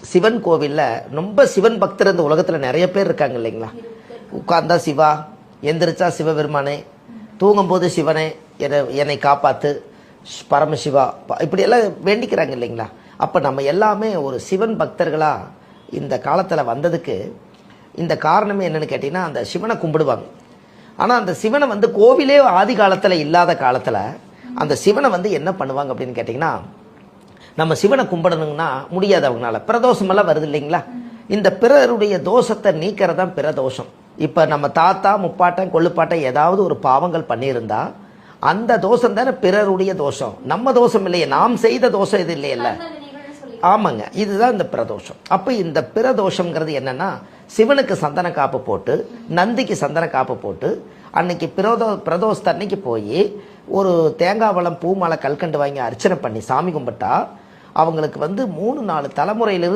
சிவன் கோவிலில் ரொம்ப சிவன் பக்தர் இந்த உலகத்தில் நிறைய பேர் இருக்காங்க இல்லைங்களா? உட்கார்ந்தா சிவா, எந்திரிச்சா சிவபெருமானே, தூங்கும்போது சிவனே என்னை காப்பாற்று, பரமசிவா, இப்படியெல்லாம் வேண்டிக்கிறாங்க இல்லைங்களா? அப்போ நம்ம எல்லாமே ஒரு சிவன் பக்தர்களாக இந்த காலத்தில் வந்ததுக்கு இந்த காரணமே என்னென்னு கேட்டிங்கன்னா, அந்த சிவனை கும்பிடுவாங்க. ஆனால் அந்த சிவனை வந்து கோவிலே ஆதி காலத்தில் இல்லாத காலத்தில் அந்த சிவனை வந்து என்ன பண்ணுவாங்க அப்படின்னு கேட்டிங்கன்னா, நம்ம சிவனை கும்பிடணுங்கன்னா முடியாது அவங்களால. பிரதோஷமெல்லாம் வருது இல்லைங்களா? இந்த பிறருடைய தோஷத்தை நீக்கிறது தான் பிரதோஷம். இப்போ நம்ம தாத்தா முப்பாட்டன் கொள்ளுப்பாட்டன் ஏதாவது ஒரு பாவங்கள் பண்ணியிருந்தா அந்த தோஷம் தானே பிறருடைய தோஷம், நம்ம தோஷம் இல்லையே, நாம் செய்த தோஷம் இது இல்லையல்ல. ஆமாங்க, இதுதான் இந்த பிரதோஷம். அப்போ இந்த பிரதோஷங்கிறது என்னன்னா, சிவனுக்கு சந்தன காப்பு போட்டு நந்திக்கு சந்தன காப்பு போட்டு அன்னைக்கு பிரதோஷத்தை அன்னைக்கு போய் ஒரு தேங்காய் பழம் பூ மாலை கல்கண்டு வாங்கி அர்ச்சனை பண்ணி சாமி கும்பிட்டா அவங்களுக்கு வந்து 3-4 தலைமுறையிலிருந்து